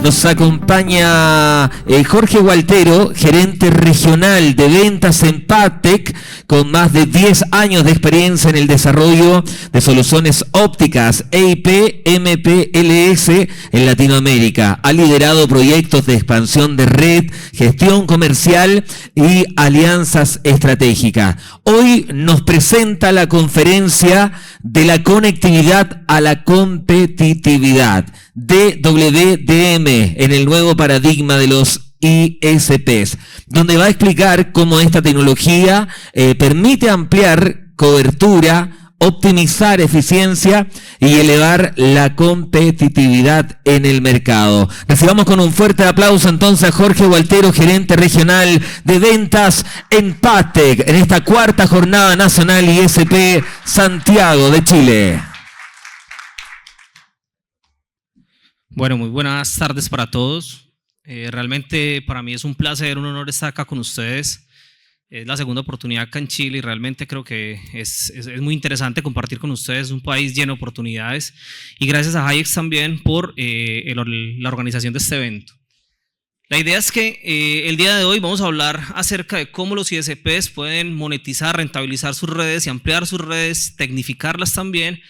Nos acompaña Jorge Gualtero, gerente regional de ventas en Pactec, con más de 10 años de experiencia en el desarrollo de soluciones ópticas EIP, MPLS en Latinoamérica. Ha liderado proyectos de expansión de red, gestión comercial y alianzas estratégicas. Hoy nos presenta la conferencia de la conectividad a la competitividad, DWDM, en el nuevo paradigma de los ISPs, donde va a explicar cómo esta tecnología permite ampliar cobertura, optimizar eficiencia y elevar la competitividad en el mercado. Recibamos con un fuerte aplauso entonces a Jorge Gualtero, gerente regional de ventas en Pactec, en esta cuarta jornada nacional ISP Santiago de Chile. Bueno, muy buenas tardes para todos. Realmente para mí es un placer, un honor estar acá con ustedes. Es la segunda oportunidad acá en Chile y realmente creo que es muy interesante compartir con ustedes un país lleno de oportunidades. Y gracias a Hayek también por la organización de este evento. La idea es que el día de hoy vamos a hablar acerca de cómo los ISPs pueden monetizar, rentabilizar sus redes y ampliar sus redes, tecnificarlas también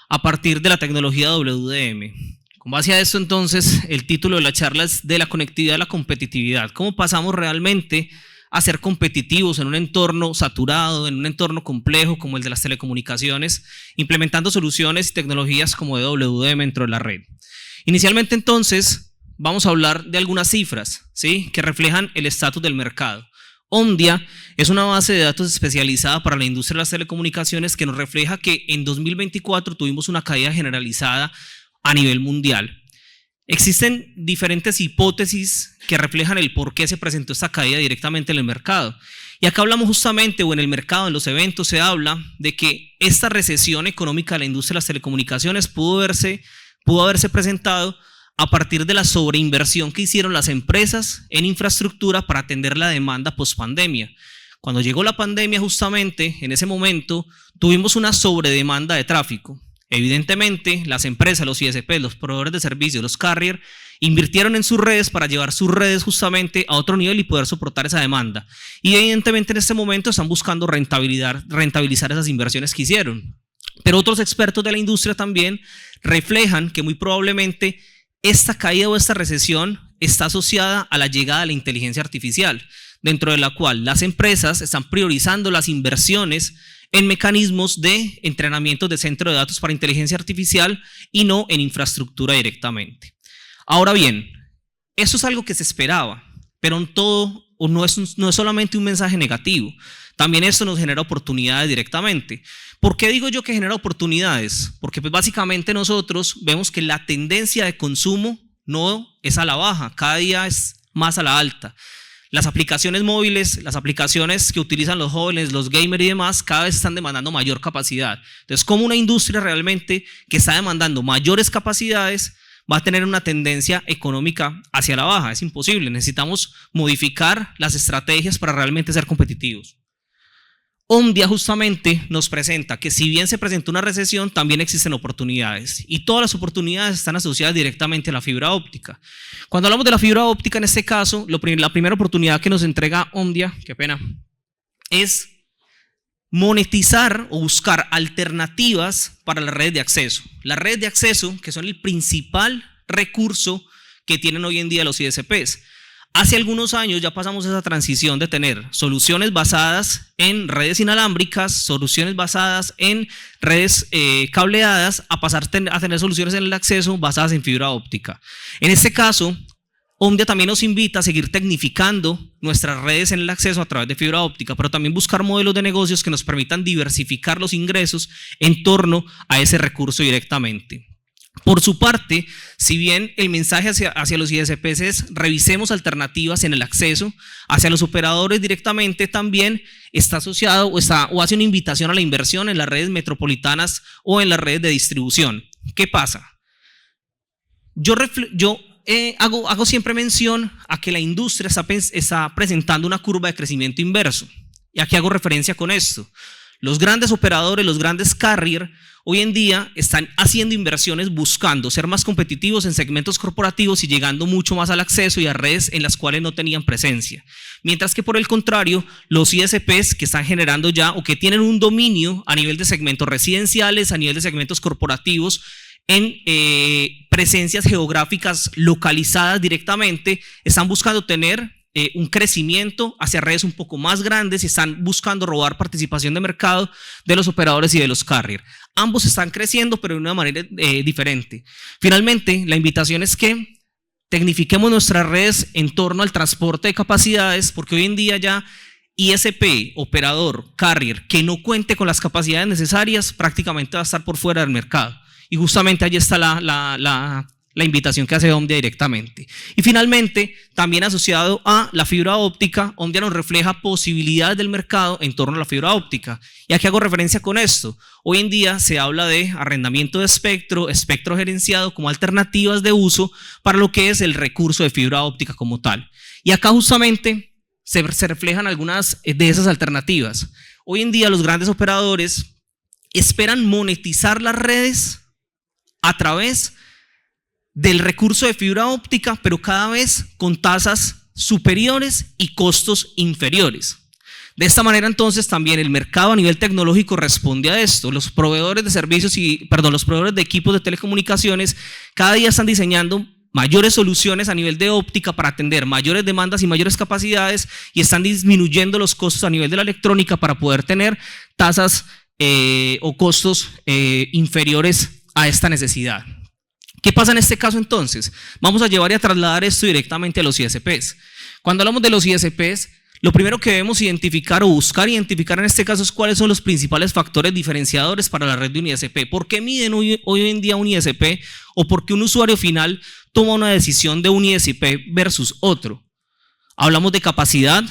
a partir de la tecnología WDM. Con base a esto, entonces, el título de la charla es de la conectividad a la competitividad. ¿Cómo pasamos realmente a ser competitivos en un entorno saturado, en un entorno complejo como el de las telecomunicaciones, implementando soluciones y tecnologías como WDM dentro de la red? Inicialmente, entonces, vamos a hablar de algunas cifras, ¿sí?, que reflejan el estatus del mercado. Omdia es una base de datos especializada para la industria de las telecomunicaciones que nos refleja que en 2024 tuvimos una caída generalizada a nivel mundial. Existen diferentes hipótesis que reflejan el por qué se presentó esta caída directamente en el mercado. Y acá hablamos justamente, o en el mercado, en los eventos, se habla de que esta recesión económica de la industria de las telecomunicaciones pudo haberse presentado a partir de la sobreinversión que hicieron las empresas en infraestructura para atender la demanda post-pandemia. Cuando llegó la pandemia, justamente en ese momento, tuvimos una sobredemanda de tráfico. Evidentemente, las empresas, los ISP, los proveedores de servicios, los carriers, invirtieron en sus redes para llevar sus redes justamente a otro nivel y poder soportar esa demanda. Y evidentemente en este momento están buscando rentabilizar esas inversiones que hicieron. Pero otros expertos de la industria también reflejan que muy probablemente esta caída o esta recesión está asociada a la llegada de la inteligencia artificial, dentro de la cual las empresas están priorizando las inversiones en mecanismos de entrenamiento de centro de datos para inteligencia artificial y no en infraestructura directamente. Ahora bien, eso es algo que se esperaba, pero en todo, no es solamente un mensaje negativo, también esto nos genera oportunidades directamente. ¿Por qué digo yo que genera oportunidades? Porque pues básicamente nosotros vemos que la tendencia de consumo no es a la baja, cada día es más a la alta. Las aplicaciones móviles, las aplicaciones que utilizan los jóvenes, los gamers y demás, cada vez están demandando mayor capacidad. Entonces, como una industria realmente que está demandando mayores capacidades va a tener una tendencia económica hacia la baja? Es imposible, necesitamos modificar las estrategias para realmente ser competitivos. Omdia justamente nos presenta que si bien se presentó una recesión, también existen oportunidades y todas las oportunidades están asociadas directamente a la fibra óptica. Cuando hablamos de la fibra óptica, en este caso, la primera oportunidad que nos entrega Omdia, qué pena, es monetizar o buscar alternativas para la red de acceso. La red de acceso, que son el principal recurso que tienen hoy en día los ISPs. Hace algunos años ya pasamos esa transición de tener soluciones basadas en redes inalámbricas, soluciones basadas en redes cableadas, a pasar a tener soluciones en el acceso basadas en fibra óptica. En este caso, Omdia también nos invita a seguir tecnificando nuestras redes en el acceso a través de fibra óptica, pero también buscar modelos de negocios que nos permitan diversificar los ingresos en torno a ese recurso directamente. Por su parte, si bien el mensaje hacia los ISPs es revisemos alternativas en el acceso, hacia los operadores directamente también está asociado o hace una invitación a la inversión en las redes metropolitanas o en las redes de distribución. ¿Qué pasa? Yo hago siempre mención a que la industria está presentando una curva de crecimiento inverso. ¿Y a qué hago referencia con esto? Los grandes operadores, los grandes carriers, hoy en día están haciendo inversiones buscando ser más competitivos en segmentos corporativos y llegando mucho más al acceso y a redes en las cuales no tenían presencia. Mientras que por el contrario, los ISPs que están generando ya o que tienen un dominio a nivel de segmentos residenciales, a nivel de segmentos corporativos, en presencias geográficas localizadas directamente, están buscando tener un crecimiento hacia redes un poco más grandes y están buscando robar participación de mercado de los operadores y de los carriers. Ambos están creciendo, pero de una manera diferente. Finalmente, la invitación es que tecnifiquemos nuestras redes en torno al transporte de capacidades, porque hoy en día ya ISP, operador, carrier, que no cuente con las capacidades necesarias, prácticamente va a estar por fuera del mercado. Y justamente allí está la invitación que hace Omdia directamente. Y finalmente, también asociado a la fibra óptica, Omdia nos refleja posibilidades del mercado en torno a la fibra óptica. ¿Y a qué hago referencia con esto? Hoy en día se habla de arrendamiento de espectro, espectro gerenciado como alternativas de uso para lo que es el recurso de fibra óptica como tal. Y acá justamente se reflejan algunas de esas alternativas. Hoy en día los grandes operadores esperan monetizar las redes a través del recurso de fibra óptica, pero cada vez con tasas superiores y costos inferiores. De esta manera, entonces, también el mercado a nivel tecnológico responde a esto. Los proveedores de servicios los proveedores de equipos de telecomunicaciones cada día están diseñando mayores soluciones a nivel de óptica para atender mayores demandas y mayores capacidades y están disminuyendo los costos a nivel de la electrónica para poder tener tasas o costos inferiores a esta necesidad. ¿Qué pasa en este caso entonces? Vamos a llevar y a trasladar esto directamente a los ISPs. Cuando hablamos de los ISPs, lo primero que debemos identificar o buscar identificar en este caso es cuáles son los principales factores diferenciadores para la red de un ISP. ¿Por qué miden hoy en día un ISP o por qué un usuario final toma una decisión de un ISP versus otro? Hablamos de capacidad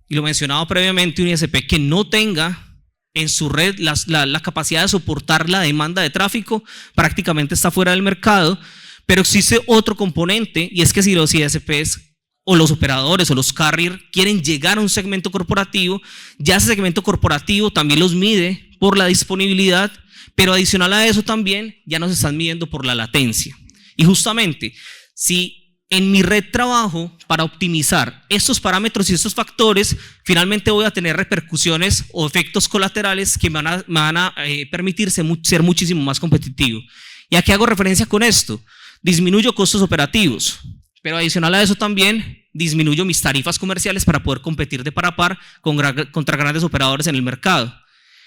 y lo mencionaba previamente, un ISP que no tenga en su red la capacidad de soportar la demanda de tráfico prácticamente está fuera del mercado, pero existe otro componente y es que si los ISPs o los operadores o los carriers quieren llegar a un segmento corporativo, ya ese segmento corporativo también los mide por la disponibilidad, pero adicional a eso también ya nos están midiendo por la latencia. Y justamente, si en mi red trabajo para optimizar estos parámetros y estos factores, finalmente voy a tener repercusiones o efectos colaterales que me van a permitir ser muchísimo más competitivo. ¿Y a qué hago referencia con esto? Disminuyo costos operativos, pero adicional a eso también disminuyo mis tarifas comerciales para poder competir de par a par contra grandes operadores en el mercado.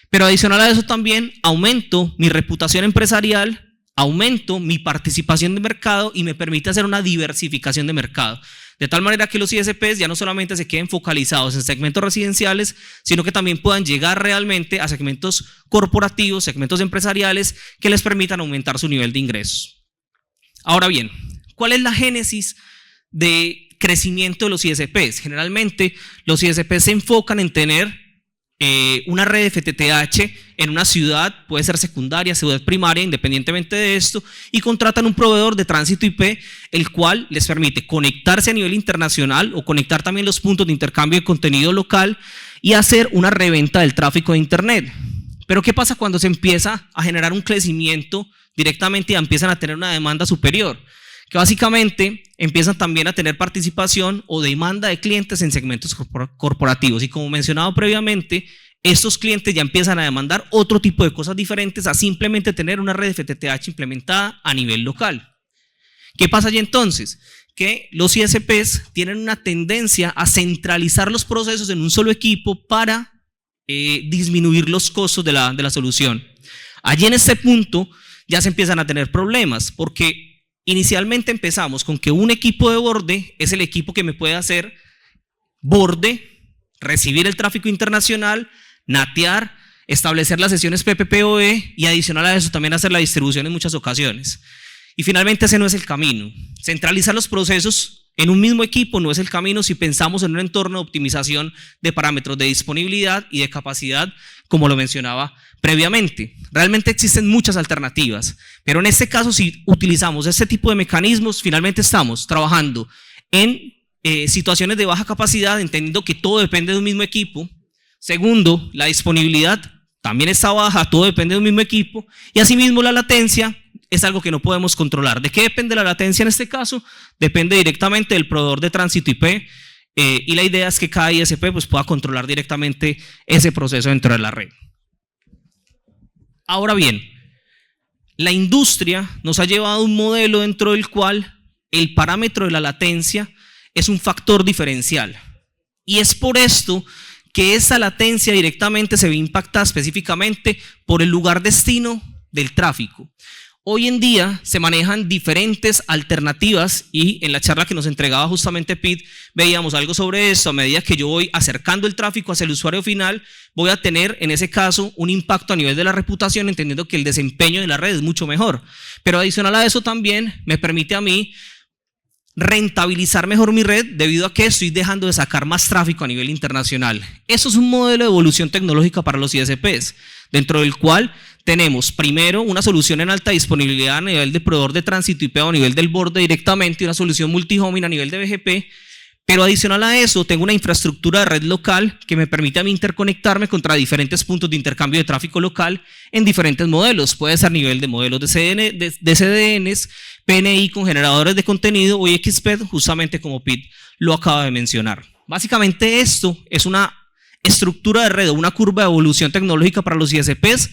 Pero adicional a eso también aumento mi reputación empresarial, aumento mi participación de mercado y me permite hacer una diversificación de mercado. De tal manera que los ISPs ya no solamente se queden focalizados en segmentos residenciales, sino que también puedan llegar realmente a segmentos corporativos, segmentos empresariales que les permitan aumentar su nivel de ingresos. Ahora bien, ¿cuál es la génesis de crecimiento de los ISPs? Generalmente los ISPs se enfocan en tener una red de FTTH en una ciudad, puede ser secundaria, ciudad primaria, independientemente de esto, y contratan un proveedor de tránsito IP, el cual les permite conectarse a nivel internacional o conectar también los puntos de intercambio de contenido local y hacer una reventa del tráfico de Internet. Pero ¿qué pasa cuando se empieza a generar un crecimiento directamente y empiezan a tener una demanda superior? Que básicamente empiezan también a tener participación o demanda de clientes en segmentos corporativos. Y como mencionado previamente, estos clientes ya empiezan a demandar otro tipo de cosas diferentes a simplemente tener una red de FTTH implementada a nivel local. ¿Qué pasa allí entonces? Que los ISPs tienen una tendencia a centralizar los procesos en un solo equipo para disminuir los costos de la solución. Allí en este punto ya se empiezan a tener problemas porque inicialmente empezamos con que un equipo de borde es el equipo que me puede hacer borde, recibir el tráfico internacional, natear, establecer las sesiones PPPoE y adicional a eso también hacer la distribución en muchas ocasiones. Y finalmente ese no es el camino. Centralizar los procesos en un mismo equipo no es el camino si pensamos en un entorno de optimización de parámetros de disponibilidad y de capacidad, como lo mencionaba previamente. Realmente existen muchas alternativas, pero en este caso si utilizamos este tipo de mecanismos, finalmente estamos trabajando en situaciones de baja capacidad, entendiendo que todo depende de un mismo equipo. Segundo, la disponibilidad también está baja, todo depende del mismo equipo, y asimismo la latencia es algo que no podemos controlar. ¿De qué depende la latencia en este caso? Depende directamente del proveedor de tránsito IP, y la idea es que cada ISP pues, pueda controlar directamente ese proceso dentro de la red. Ahora bien, la industria nos ha llevado a un modelo dentro del cual el parámetro de la latencia es un factor diferencial. Y es por esto que esa latencia directamente se ve impactada específicamente por el lugar destino del tráfico. Hoy en día se manejan diferentes alternativas y en la charla que nos entregaba justamente Pete veíamos algo sobre esto. A medida que yo voy acercando el tráfico hacia el usuario final, voy a tener en ese caso un impacto a nivel de la reputación, entendiendo que el desempeño de la red es mucho mejor. Pero adicional a eso también me permite a mí rentabilizar mejor mi red debido a que estoy dejando de sacar más tráfico a nivel internacional. Eso es un modelo de evolución tecnológica para los ISPs, dentro del cual tenemos primero una solución en alta disponibilidad a nivel de proveedor de tránsito IP o a nivel del borde directamente, y una solución multi-homing a nivel de BGP, pero adicional a eso tengo una infraestructura de red local que me permite a mí interconectarme contra diferentes puntos de intercambio de tráfico local en diferentes modelos. Puede ser a nivel de modelos de CDNs, PNI con generadores de contenido o XPED, justamente como Pete lo acaba de mencionar. Básicamente esto es una estructura de red o una curva de evolución tecnológica para los ISPs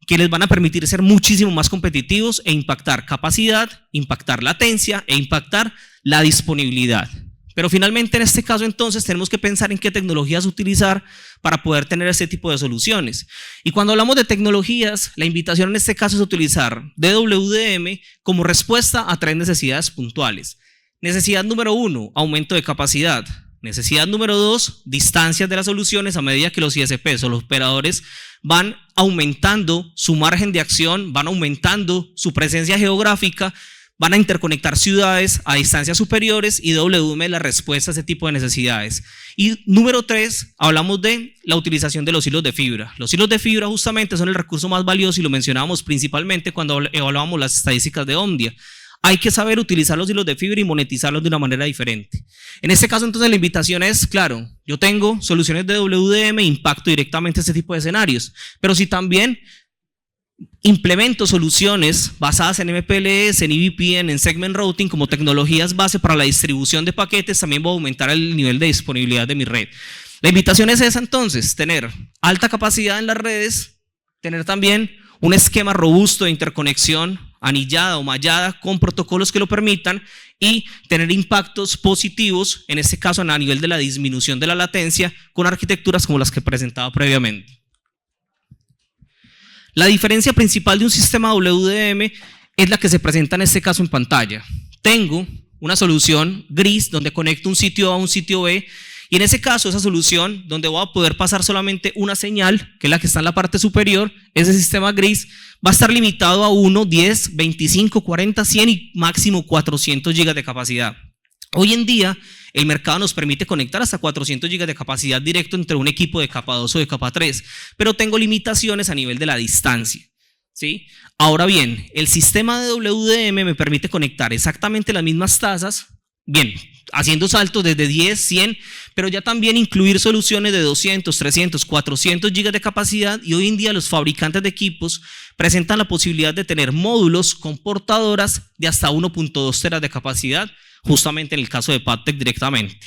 que les van a permitir ser muchísimo más competitivos e impactar capacidad, impactar latencia e impactar la disponibilidad. Pero finalmente en este caso entonces tenemos que pensar en qué tecnologías utilizar para poder tener este tipo de soluciones. Y cuando hablamos de tecnologías, la invitación en este caso es utilizar DWDM como respuesta a 3 necesidades puntuales. Necesidad número 1, aumento de capacidad. Necesidad número 2, distancias de las soluciones a medida que los ISPs o los operadores van aumentando su margen de acción, van aumentando su presencia geográfica, van a interconectar ciudades a distancias superiores, y WM es la respuesta a ese tipo de necesidades. Y número 3, hablamos de la utilización de los hilos de fibra. Los hilos de fibra justamente son el recurso más valioso y lo mencionábamos principalmente cuando evaluábamos las estadísticas de Omdia. Hay que saber utilizar los hilos de fibra y monetizarlos de una manera diferente. En este caso entonces la invitación es, claro, yo tengo soluciones de WDM e impacto directamente este tipo de escenarios, pero si también implemento soluciones basadas en MPLS, en EVPN, en Segment Routing como tecnologías base para la distribución de paquetes, también voy a aumentar el nivel de disponibilidad de mi red. La invitación es esa entonces, tener alta capacidad en las redes, tener también un esquema robusto de interconexión anillada o mallada con protocolos que lo permitan y tener impactos positivos, en este caso a nivel de la disminución de la latencia con arquitecturas como las que presentaba previamente. La diferencia principal de un sistema WDM es la que se presenta en este caso en pantalla. Tengo una solución gris donde conecto un sitio A a un sitio B, y en ese caso esa solución donde voy a poder pasar solamente una señal, que es la que está en la parte superior, ese sistema gris va a estar limitado a 1, 10, 25, 40, 100 y máximo 400 GB de capacidad. Hoy en día el mercado nos permite conectar hasta 400 GB de capacidad directo entre un equipo de capa 2 o de capa 3, pero tengo limitaciones a nivel de la distancia, ¿sí? Ahora bien, el sistema de WDM me permite conectar exactamente las mismas tasas, bien, haciendo saltos desde 10, 100, pero ya también incluir soluciones de 200, 300, 400 GB de capacidad, y hoy en día los fabricantes de equipos presentan la posibilidad de tener módulos con portadoras de hasta 1.2 teras de capacidad, justamente en el caso de Padtech directamente.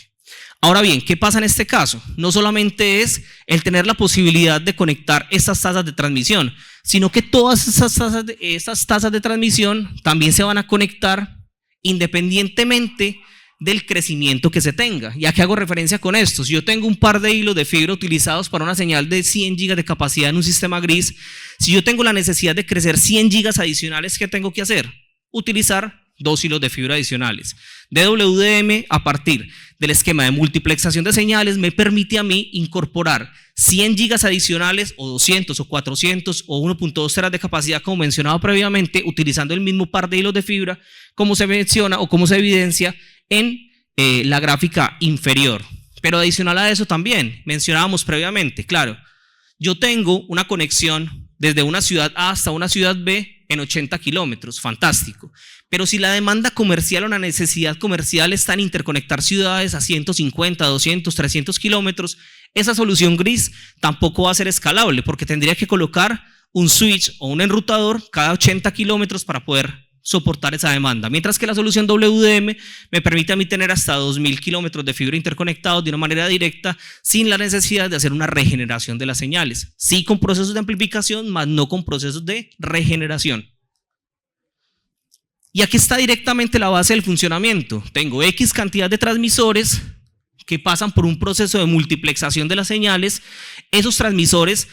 Ahora bien, ¿qué pasa en este caso? No solamente es el tener la posibilidad de conectar esas tasas de transmisión, sino que todas esas tasas de transmisión también se van a conectar independientemente del crecimiento que se tenga. ¿Y a qué hago referencia con esto? Si yo tengo un par de hilos de fibra utilizados para una señal de 100 GB de capacidad en un sistema gris, si yo tengo la necesidad de crecer 100 GB adicionales, ¿qué tengo que hacer? Utilizar 2 hilos de fibra adicionales. DWDM, a partir del esquema de multiplexación de señales, me permite a mí incorporar 100 GB adicionales o 200 o 400 o 1.2 teras de capacidad, como mencionaba previamente, utilizando el mismo par de hilos de fibra, como se menciona o como se evidencia en la gráfica inferior. Pero adicional a eso también, mencionábamos previamente, claro, yo tengo una conexión desde una ciudad A hasta una ciudad B en 80 kilómetros, fantástico. Pero si la demanda comercial o la necesidad comercial está en interconectar ciudades a 150, 200, 300 kilómetros, Esa solución gris tampoco va a ser escalable porque tendría que colocar un switch o un enrutador cada 80 kilómetros para poder soportar esa demanda, mientras que la solución WDM me permite a mí tener hasta 2000 kilómetros de fibra interconectados de una manera directa sin la necesidad de hacer una regeneración de las señales, sí con procesos de amplificación, más no con procesos de regeneración. Y aquí está directamente la base del funcionamiento. Tengo X cantidad de transmisores que pasan por un proceso de multiplexación de las señales. Esos transmisores,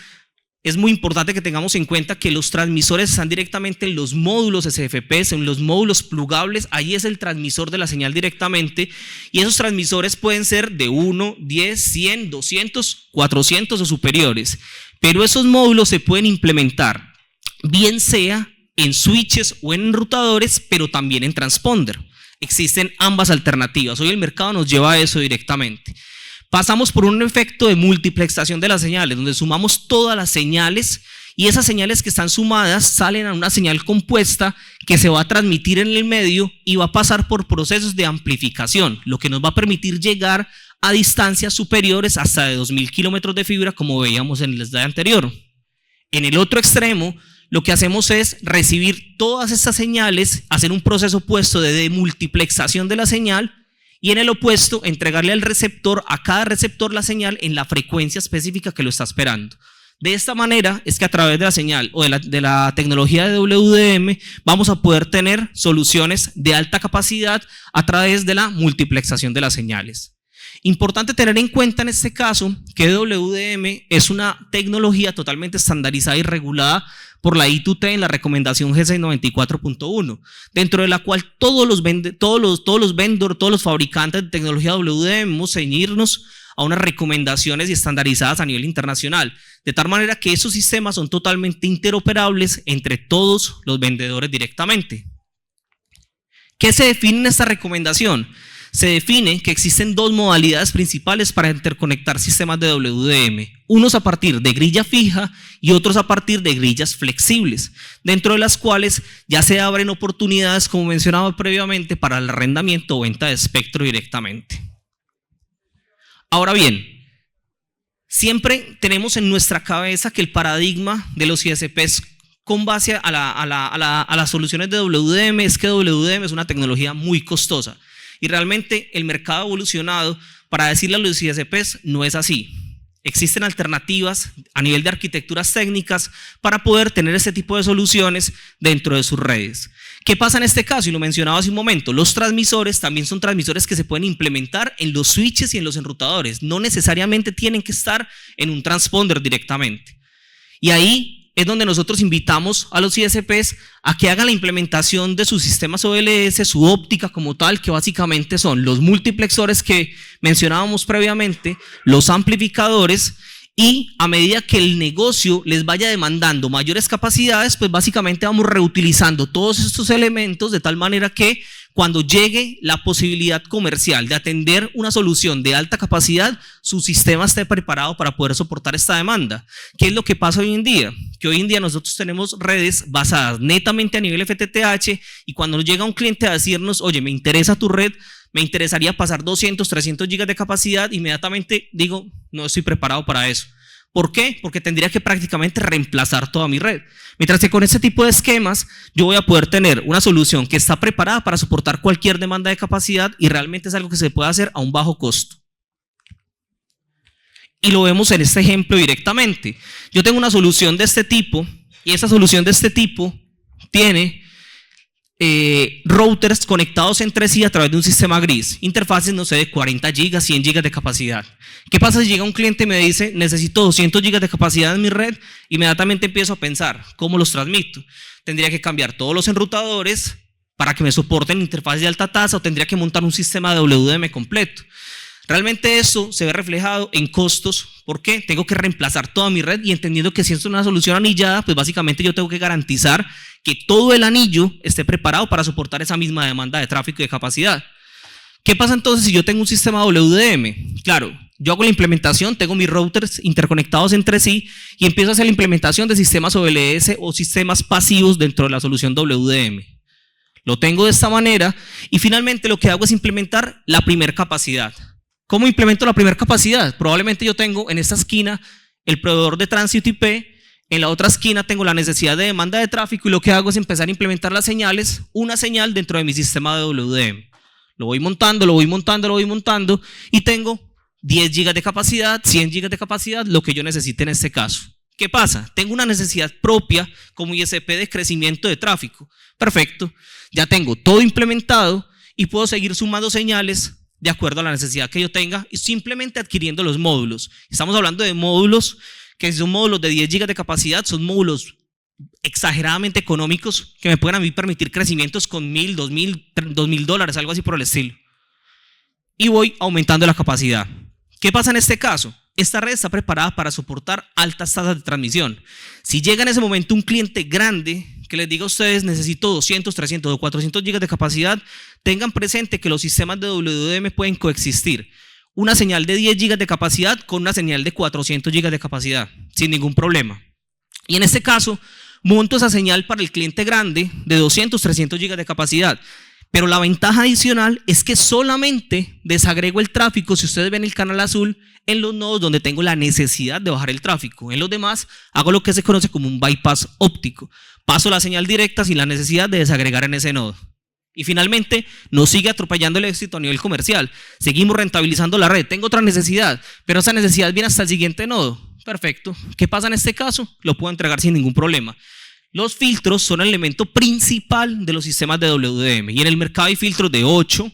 es muy importante que tengamos en cuenta que los transmisores están directamente en los módulos SFPs, en los módulos plugables. Ahí es el transmisor de la señal directamente, y esos transmisores pueden ser de 1, 10, 100, 200, 400 o superiores, pero esos módulos se pueden implementar bien sea en switches o en enrutadores, pero también en transponder. Existen ambas alternativas. Hoy el mercado nos lleva a eso directamente. Pasamos por un efecto de multiplexación de las señales, donde sumamos todas las señales, y esas señales que están sumadas salen a una señal compuesta que se va a transmitir en el medio y va a pasar por procesos de amplificación, lo que nos va a permitir llegar a distancias superiores hasta de 2000 kilómetros de fibra, como veíamos en el slide anterior. En el otro extremo, lo que hacemos es recibir todas estas señales, hacer un proceso opuesto de demultiplexación de la señal, y en el opuesto entregarle al receptor, a cada receptor, la señal en la frecuencia específica que lo está esperando. De esta manera es que a través de la señal o de la tecnología de WDM vamos a poder tener soluciones de alta capacidad a través de la multiplexación de las señales. Importante tener en cuenta en este caso que WDM es una tecnología totalmente estandarizada y regulada por la I2T en la recomendación G694.1, dentro de la cual todos los vendors, todos los fabricantes de tecnología WDM debemos ceñirnos a unas recomendaciones y estandarizadas a nivel internacional, de tal manera que esos sistemas son totalmente interoperables entre todos los vendedores directamente. ¿Qué se define en esta recomendación? Se define que existen dos modalidades principales para interconectar sistemas de WDM, unos a partir de grilla fija y otros a partir de grillas flexibles, dentro de las cuales ya se abren oportunidades, como mencionaba previamente, para el arrendamiento o venta de espectro directamente. Ahora bien, siempre tenemos en nuestra cabeza que el paradigma de los ISPs con base a las soluciones de WDM es que WDM es una tecnología muy costosa. Y realmente el mercado ha evolucionado para decirle a los ISPs no es así. Existen alternativas a nivel de arquitecturas técnicas para poder tener este tipo de soluciones dentro de sus redes. ¿Qué pasa en este caso? Y lo mencionaba hace un momento, los transmisores también son transmisores que se pueden implementar en los switches y en los enrutadores. No necesariamente tienen que estar en un transponder directamente. Y ahí es donde nosotros invitamos a los ISPs a que hagan la implementación de sus sistemas OLS, su óptica como tal, que básicamente son los multiplexores que mencionábamos previamente, los amplificadores, y a medida que el negocio les vaya demandando mayores capacidades, pues básicamente vamos reutilizando todos estos elementos de tal manera que cuando llegue la posibilidad comercial de atender una solución de alta capacidad, su sistema esté preparado para poder soportar esta demanda. ¿Qué es lo que pasa hoy en día? Que hoy en día nosotros tenemos redes basadas netamente a nivel FTTH, y cuando nos llega un cliente a decirnos, oye, me interesa tu red, me interesaría pasar 200, 300 gigas de capacidad, inmediatamente digo, no estoy preparado para eso. ¿Por qué? Porque tendría que prácticamente reemplazar toda mi red. Mientras que con este tipo de esquemas yo voy a poder tener una solución que está preparada para soportar cualquier demanda de capacidad, y realmente es algo que se puede hacer a un bajo costo. Y lo vemos en este ejemplo directamente. Yo tengo una solución de este tipo, y esa solución de este tipo tiene routers conectados entre sí a través de un sistema gris, interfaces, no sé, de 40 gigas, 100 gigas de capacidad. ¿Qué pasa si llega un cliente y me dice, necesito 200 gigas de capacidad en mi red? Inmediatamente empiezo a pensar, ¿cómo los transmito? Tendría que cambiar todos los enrutadores para que me soporten interfaces de alta tasa, o tendría que montar un sistema de WDM completo. Realmente eso se ve reflejado en costos. ¿Por qué? Tengo que reemplazar toda mi red, y entendiendo que si es una solución anillada, pues básicamente yo tengo que garantizar que todo el anillo esté preparado para soportar esa misma demanda de tráfico y de capacidad. ¿Qué pasa entonces si yo tengo un sistema WDM? Claro, yo hago la implementación, tengo mis routers interconectados entre sí y empiezo a hacer la implementación de sistemas OLS o sistemas pasivos dentro de la solución WDM. Lo tengo de esta manera, y finalmente lo que hago es implementar la primera capacidad. ¿Cómo implemento la primera capacidad? Probablemente yo tengo en esta esquina el proveedor de tránsito IP, en la otra esquina tengo la necesidad de demanda de tráfico y lo que hago es empezar a implementar las señales, una señal dentro de mi sistema de WDM. Lo voy montando, lo voy montando, lo voy montando y tengo 10 GB de capacidad, 100 GB de capacidad, lo que yo necesite en este caso. ¿Qué pasa? Tengo una necesidad propia como ISP de crecimiento de tráfico. Perfecto, ya tengo todo implementado y puedo seguir sumando señales de acuerdo a la necesidad que yo tenga y simplemente adquiriendo los módulos. Estamos hablando de módulos que son módulos de 10 GB de capacidad, son módulos exageradamente económicos que me pueden a mí permitir crecimientos con $1,000, $2,000, $2,000, algo así por el estilo. Y voy aumentando la capacidad. ¿Qué pasa en este caso? Esta red está preparada para soportar altas tasas de transmisión. Si llega en ese momento un cliente grande que les diga a ustedes necesito 200, 300 o 400 GB de capacidad, tengan presente que los sistemas de WDM pueden coexistir. Una señal de 10 GB de capacidad con una señal de 400 GB de capacidad, sin ningún problema. Y en este caso, monto esa señal para el cliente grande de 200, 300 GB de capacidad. Pero la ventaja adicional es que solamente desagrego el tráfico, si ustedes ven el canal azul, en los nodos donde tengo la necesidad de bajar el tráfico. En los demás hago lo que se conoce como un bypass óptico. Paso la señal directa sin la necesidad de desagregar en ese nodo. Y finalmente, no sigue atropellando el éxito a nivel comercial. Seguimos rentabilizando la red. Tengo otra necesidad, pero esa necesidad viene hasta el siguiente nodo. Perfecto. ¿Qué pasa en este caso? Lo puedo entregar sin ningún problema. Los filtros son el elemento principal de los sistemas de WDM. Y en el mercado hay filtros de 8,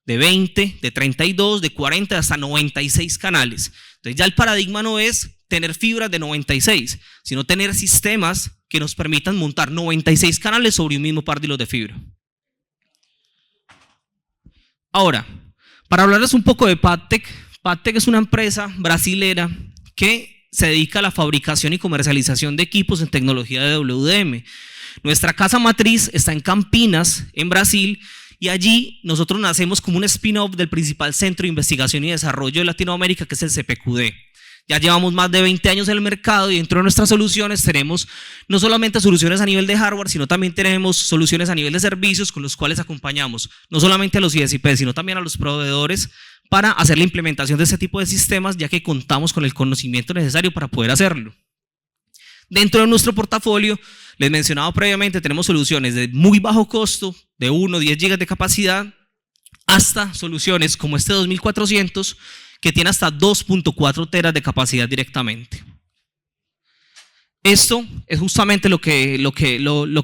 de 20, de 32, de 40, hasta 96 canales. Entonces ya el paradigma no es tener fibras de 96, sino tener sistemas que nos permitan montar 96 canales sobre un mismo par de hilos de fibra. Ahora, para hablarles un poco de Padtech, Padtech es una empresa brasilera que se dedica a la fabricación y comercialización de equipos en tecnología de WDM. Nuestra casa matriz está en Campinas, en Brasil, y allí nosotros nacemos como un spin-off del principal centro de investigación y desarrollo de Latinoamérica, que es el CPQD. Ya llevamos más de 20 años en el mercado y dentro de nuestras soluciones tenemos no solamente soluciones a nivel de hardware, sino también tenemos soluciones a nivel de servicios con los cuales acompañamos no solamente a los ISP, sino también a los proveedores para hacer la implementación de este tipo de sistemas, ya que contamos con el conocimiento necesario para poder hacerlo. Dentro de nuestro portafolio, les mencionaba previamente, tenemos soluciones de muy bajo costo, de 1 o 10 GB de capacidad, hasta soluciones como este 2400, que tiene hasta 2.4 teras de capacidad directamente. Esto es justamente lo que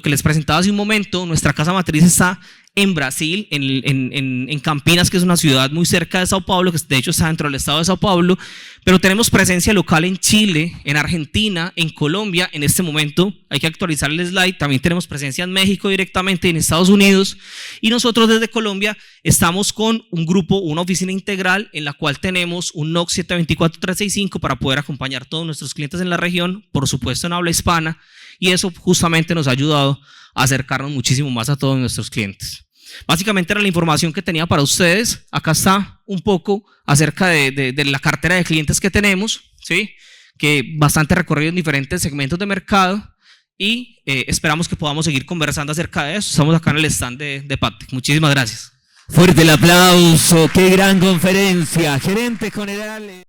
les presentaba hace un momento. Nuestra casa matriz está en Brasil, en Campinas, que es una ciudad muy cerca de Sao Paulo, que de hecho está dentro del estado de Sao Paulo, pero tenemos presencia local en Chile, en Argentina, en Colombia. En este momento hay que actualizar el slide. También tenemos presencia en México directamente, en Estados Unidos, y nosotros desde Colombia estamos con un grupo, una oficina integral en la cual tenemos un NOC 724-365 para poder acompañar a todos nuestros clientes en la región, por supuesto en habla hispana, y eso justamente nos ha ayudado a acercarnos muchísimo más a todos nuestros clientes. Básicamente era la información que tenía para ustedes. Acá está un poco acerca de la cartera de clientes que tenemos, ¿sí? Que bastante recorrido en diferentes segmentos de mercado y esperamos que podamos seguir conversando acerca de eso. Estamos acá en el stand de Padtech. Muchísimas gracias. Fuerte el aplauso, qué gran conferencia. Gerente general.